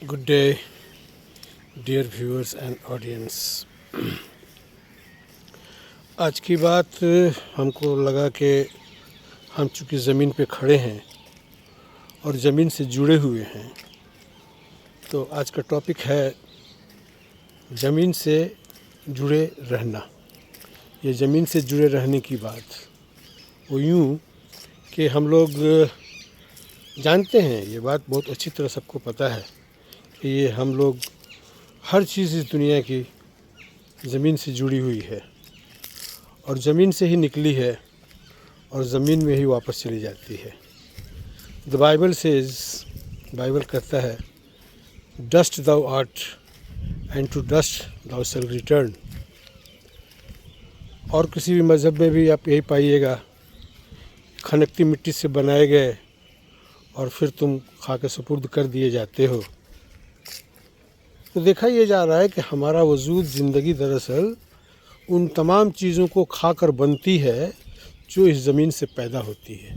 Good day, dear viewers and audience. आज की बात हमको लगा कि हम चूँकि ज़मीन पे खड़े हैं और ज़मीन से जुड़े हुए हैं, तो आज का टॉपिक है ज़मीन से जुड़े रहना। ये ज़मीन से जुड़े रहने की बात वो यूँ कि हम लोग जानते हैं, ये बात बहुत अच्छी तरह सबको पता है कि ये हम लोग हर चीज़ इस दुनिया की ज़मीन से जुड़ी हुई है और ज़मीन से ही निकली है और ज़मीन में ही वापस चली जाती है। द बाइबल सेज, बाइबल कहता है, dust thou art and to dust thou shall return. और किसी भी मज़हब में भी आप यही पाइएगा, खनकती मिट्टी से बनाए गए और फिर तुम खा के सुपुर्द कर दिए जाते हो। तो देखा यह जा रहा है कि हमारा वजूद, ज़िंदगी दरअसल उन तमाम चीज़ों को खाकर बनती है जो इस ज़मीन से पैदा होती है।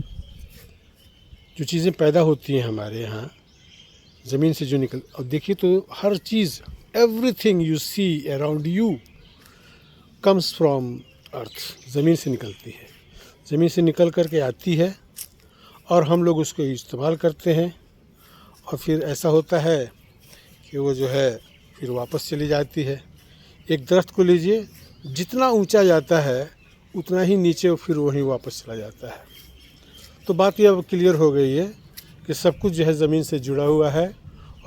जो चीज़ें पैदा होती हैं हमारे यहाँ ज़मीन से जो निकल, और देखिए तो हर चीज़, everything you see around you comes from earth, ज़मीन से निकलती है। ज़मीन से निकल कर के आती है और हम लोग उसको इस्तेमाल करते हैं और फिर ऐसा होता है कि वो जो है फिर वापस चली जाती है। एक दरख्त को लीजिए, जितना ऊंचा जाता है उतना ही नीचे फिर वहीं वापस चला जाता है। तो बात ये अब क्लियर हो गई है कि सब कुछ जो है ज़मीन से जुड़ा हुआ है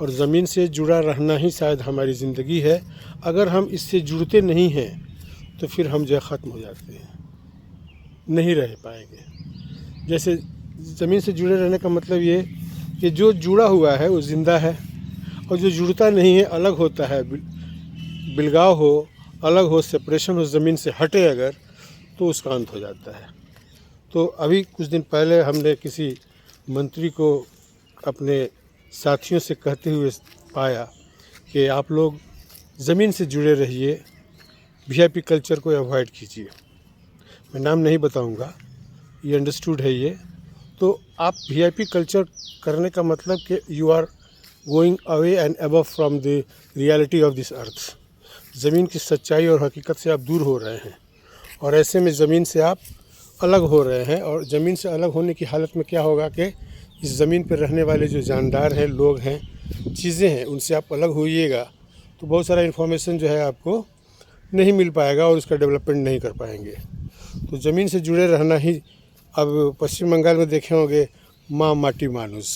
और ज़मीन से जुड़ा रहना ही शायद हमारी ज़िंदगी है। अगर हम इससे जुड़ते नहीं हैं तो फिर हम जो है ख़त्म हो जाते हैं, नहीं रह पाएंगे। जैसे ज़मीन से जुड़े रहने का मतलब ये कि जो जुड़ा हुआ है वो ज़िंदा है और जो जुड़ता नहीं है, अलग होता है, बिलगाव हो, अलग हो, सेपरेशन हो, ज़मीन से हटे अगर, तो उसका अंत हो जाता है। तो अभी कुछ दिन पहले हमने किसी मंत्री को अपने साथियों से कहते हुए पाया कि आप लोग ज़मीन से जुड़े रहिए, वीआईपी कल्चर को अवॉइड कीजिए। मैं नाम नहीं बताऊंगा, ये अंडरस्टूड है ये। तो आप वीआईपी कल्चर करने का मतलब कि you are going away and above from the reality of this earth. ज़मीन की सच्चाई और हकीकत से आप दूर हो रहे हैं और ऐसे में ज़मीन से आप अलग हो रहे हैं। और ज़मीन से अलग होने की हालत में क्या होगा कि इस ज़मीन पर रहने वाले जो जानदार हैं, लोग हैं, चीज़ें हैं, उनसे आप अलग होइएगा तो बहुत सारा इन्फॉर्मेशन जो है आपको नहीं मिल पाएगा और उसका डेवलपमेंट नहीं कर पाएंगे। तो ज़मीन से जुड़े रहना ही, अब पश्चिम बंगाल में देखे होंगे, माँ माटी मानुस।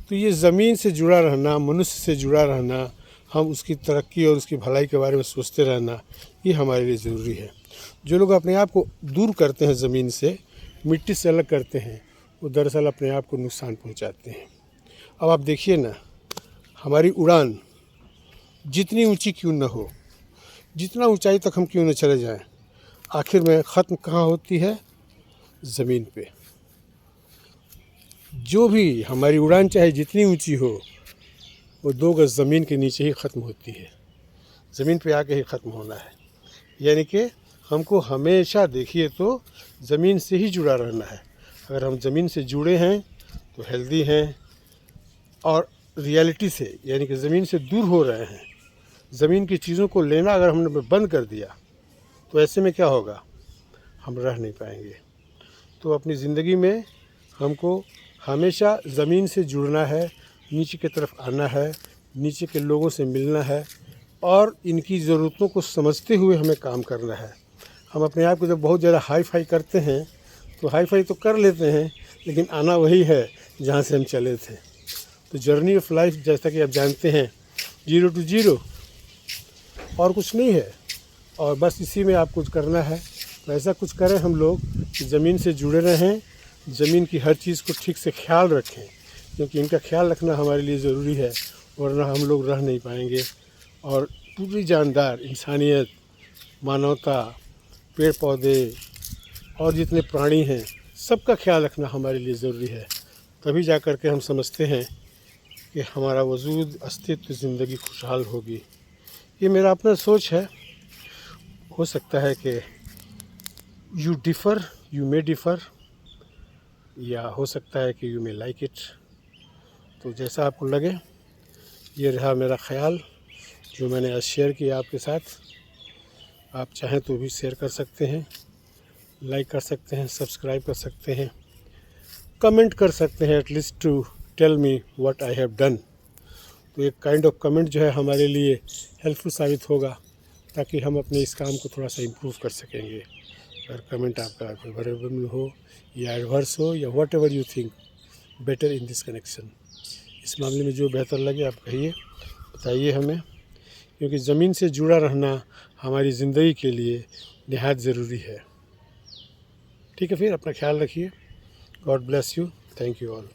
तो ये ज़मीन से जुड़ा रहना, मनुष्य से जुड़ा रहना, हम उसकी तरक्की और उसकी भलाई के बारे में सोचते रहना, ये हमारे लिए ज़रूरी है। जो लोग अपने आप को दूर करते हैं ज़मीन से, मिट्टी से अलग करते हैं, वो दरअसल अपने आप को नुकसान पहुंचाते हैं। अब आप देखिए ना, हमारी उड़ान जितनी ऊंची क्यों न हो, जितना ऊंचाई तक हम क्यों न चले जाएं, आखिर में ख़त्म कहाँ होती है? ज़मीन पे। जो भी हमारी उड़ान चाहे जितनी ऊंची हो, वो 2 गज़ ज़मीन के नीचे ही ख़त्म होती है। ज़मीन पे आके ही ख़त्म होना है। यानी कि हमको हमेशा, देखिए तो, ज़मीन से ही जुड़ा रहना है। अगर हम ज़मीन से जुड़े हैं तो हेल्दी हैं, और रियलिटी से, यानी कि ज़मीन से दूर हो रहे हैं, ज़मीन की चीज़ों को लेना अगर हमने बंद कर दिया तो ऐसे में क्या होगा? हम रह नहीं पाएंगे। तो अपनी ज़िंदगी में हमको हमेशा ज़मीन से जुड़ना है, नीचे की तरफ आना है, नीचे के लोगों से मिलना है और इनकी ज़रूरतों को समझते हुए हमें काम करना है। हम अपने आप को जब बहुत ज़्यादा हाई फाई करते हैं तो हाई फाई तो कर लेते हैं, लेकिन आना वही है जहाँ से हम चले थे। तो जर्नी ऑफ लाइफ, जैसा कि आप जानते हैं, 0 to 0, और कुछ नहीं है। और बस इसी में आप कुछ करना है। तो ऐसा कुछ करें हम लोग कि ज़मीन से जुड़े रहें, ज़मीन की हर चीज़ को ठीक से ख्याल रखें, क्योंकि इनका ख्याल रखना हमारे लिए ज़रूरी है, वरना हम लोग रह नहीं पाएंगे। और पूरी जानदार इंसानियत, मानवता, पेड़ पौधे और जितने प्राणी हैं, सबका ख्याल रखना हमारे लिए ज़रूरी है। तभी जा कर के हम समझते हैं कि हमारा वजूद, अस्तित्व, ज़िंदगी खुशहाल होगी। ये मेरा अपना सोच है। हो सकता है कि यू मे डिफ़र, या हो सकता है कि यू मे लाइक इट। तो जैसा आपको लगे। ये रहा मेरा ख्याल जो मैंने आज शेयर किया आपके साथ। आप चाहें तो भी शेयर कर सकते हैं, लाइक कर सकते हैं, सब्सक्राइब कर सकते हैं, कमेंट कर सकते हैं, at least to tell me what I have done. तो एक काइंड ऑफ कमेंट जो है हमारे लिए हेल्पफुल साबित होगा, ताकि हम अपने इस काम को थोड़ा सा इम्प्रूव कर सकेंगे। अगर कमेंट आपका फेवरेबल हो या एडवर्स हो या what ever you think better in this connection, इस मामले में जो बेहतर लगे आप कहिए, बताइए हमें, क्योंकि ज़मीन से जुड़ा रहना हमारी ज़िंदगी के लिए निहायत ज़रूरी है। ठीक है, फिर अपना ख्याल रखिए। God bless you. Thank you all.